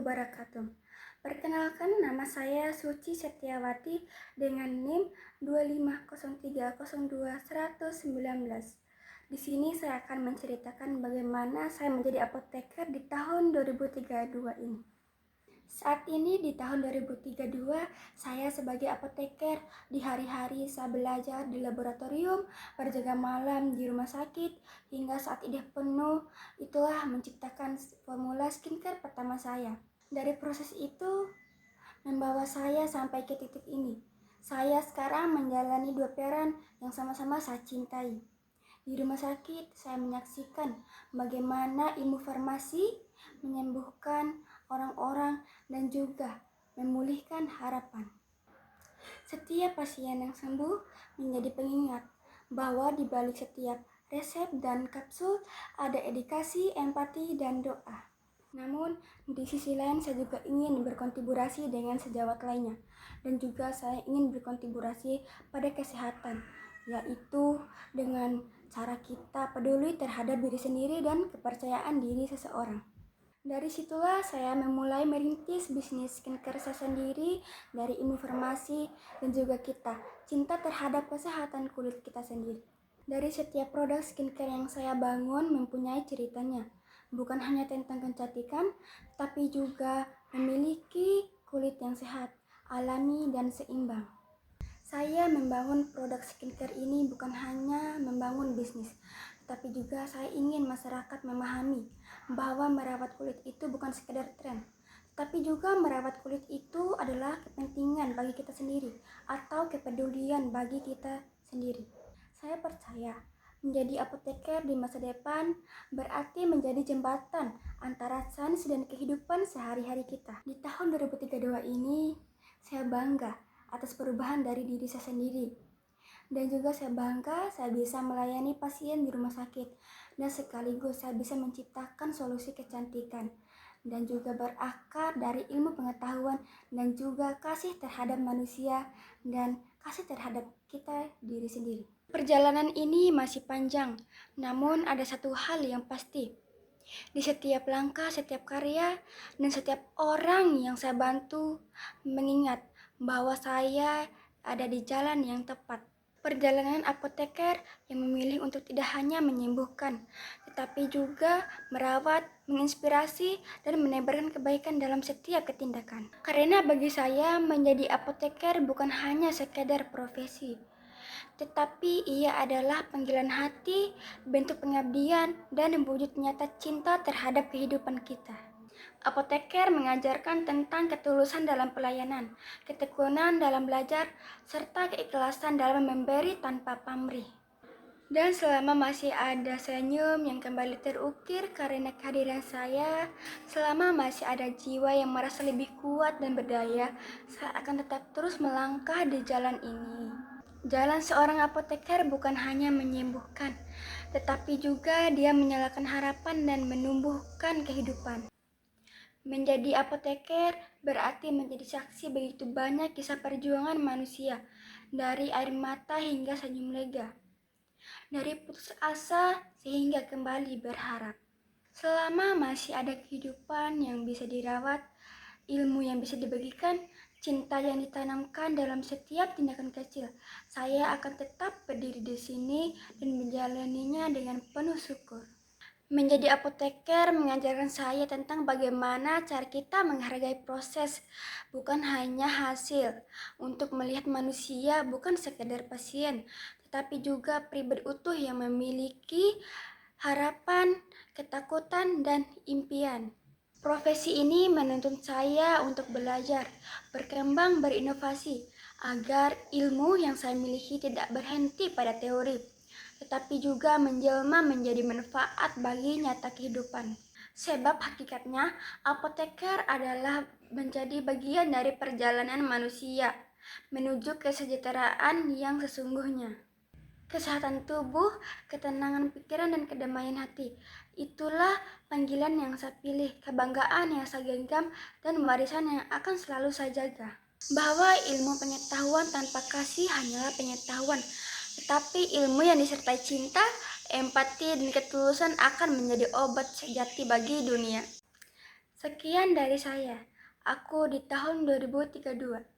wabarakatuh. Perkenalkan, nama saya Suci Setiawati dengan NIM 250302119. Di sini saya akan menceritakan bagaimana saya menjadi apoteker di tahun 2032 ini. Saat ini di tahun 2032, saya sebagai apoteker di hari-hari saya belajar di laboratorium, berjaga malam di rumah sakit, hingga saat ide penuh, itulah menciptakan formula skincare pertama saya. Dari proses itu, membawa saya sampai ke titik ini. Saya sekarang menjalani 2 peran yang sama-sama saya cintai. Di rumah sakit, saya menyaksikan bagaimana ilmu farmasi menyembuhkan orang-orang dan juga memulihkan harapan. Setiap pasien yang sembuh menjadi pengingat bahwa di balik setiap resep dan kapsul ada edukasi, empati, dan doa. Namun, di sisi lain saya juga ingin berkontribusi dengan sejawat lainnya, dan juga saya ingin berkontribusi pada kesehatan, yaitu dengan cara kita peduli terhadap diri sendiri dan kepercayaan diri seseorang. Dari situlah saya memulai merintis bisnis skincare saya sendiri dari ilmu farmasi dan juga kita cinta terhadap kesehatan kulit kita sendiri. Dari setiap produk skincare yang saya bangun mempunyai ceritanya. Bukan hanya tentang kecantikan, tapi juga memiliki kulit yang sehat, alami, dan seimbang. Saya membangun produk skincare ini bukan hanya membangun bisnis, tapi juga saya ingin masyarakat memahami bahwa merawat kulit itu bukan sekedar tren, tapi juga merawat kulit itu adalah kepentingan bagi kita sendiri atau kepedulian bagi kita sendiri. Saya percaya menjadi apoteker di masa depan berarti menjadi jembatan antara sains dan kehidupan sehari-hari kita. Di tahun 2032 ini, saya bangga atas perubahan dari diri saya sendiri. Dan juga saya bangga saya bisa melayani pasien di rumah sakit. Dan sekaligus saya bisa menciptakan solusi kecantikan. Dan juga berakar dari ilmu pengetahuan dan juga kasih terhadap manusia dan kasih terhadap kita diri sendiri. Perjalanan ini masih panjang, namun ada satu hal yang pasti. Di setiap langkah, setiap karya, dan setiap orang yang saya bantu mengingat bahwa saya ada di jalan yang tepat. Perjalanan apoteker yang memilih untuk tidak hanya menyembuhkan, tetapi juga merawat, menginspirasi, dan menebarkan kebaikan dalam setiap ketindakan. Karena bagi saya menjadi apoteker bukan hanya sekedar profesi, tetapi ia adalah panggilan hati, bentuk pengabdian, dan wujud nyata cinta terhadap kehidupan kita. Apoteker mengajarkan tentang ketulusan dalam pelayanan, ketekunan dalam belajar, serta keikhlasan dalam memberi tanpa pamrih. Dan selama masih ada senyum yang kembali terukir karena kehadiran saya, selama masih ada jiwa yang merasa lebih kuat dan berdaya, saya akan tetap terus melangkah di jalan ini. Jalan seorang apoteker bukan hanya menyembuhkan, tetapi juga dia menyalakan harapan dan menumbuhkan kehidupan. Menjadi apoteker berarti menjadi saksi begitu banyak kisah perjuangan manusia, dari air mata hingga senyum lega, dari putus asa sehingga kembali berharap. Selama masih ada kehidupan yang bisa dirawat, ilmu yang bisa dibagikan, cinta yang ditanamkan dalam setiap tindakan kecil, saya akan tetap berdiri di sini dan menjalaninya dengan penuh syukur. Menjadi apoteker mengajarkan saya tentang bagaimana cara kita menghargai proses, bukan hanya hasil. Untuk melihat manusia bukan sekedar pasien, tetapi juga pribadi utuh yang memiliki harapan, ketakutan, dan impian. Profesi ini menuntun saya untuk belajar, berkembang, berinovasi, agar ilmu yang saya miliki tidak berhenti pada teori, tetapi juga menjelma menjadi manfaat bagi nyata kehidupan. Sebab hakikatnya, apoteker adalah menjadi bagian dari perjalanan manusia menuju kesejahteraan yang sesungguhnya. Kesehatan tubuh, ketenangan pikiran, dan kedamaian hati. Itulah panggilan yang saya pilih, kebanggaan yang saya genggam, dan warisan yang akan selalu saya jaga. Bahwa ilmu pengetahuan tanpa kasih hanyalah pengetahuan, tetapi ilmu yang disertai cinta, empati, dan ketulusan akan menjadi obat sejati bagi dunia. Sekian dari saya. Aku di tahun 2032.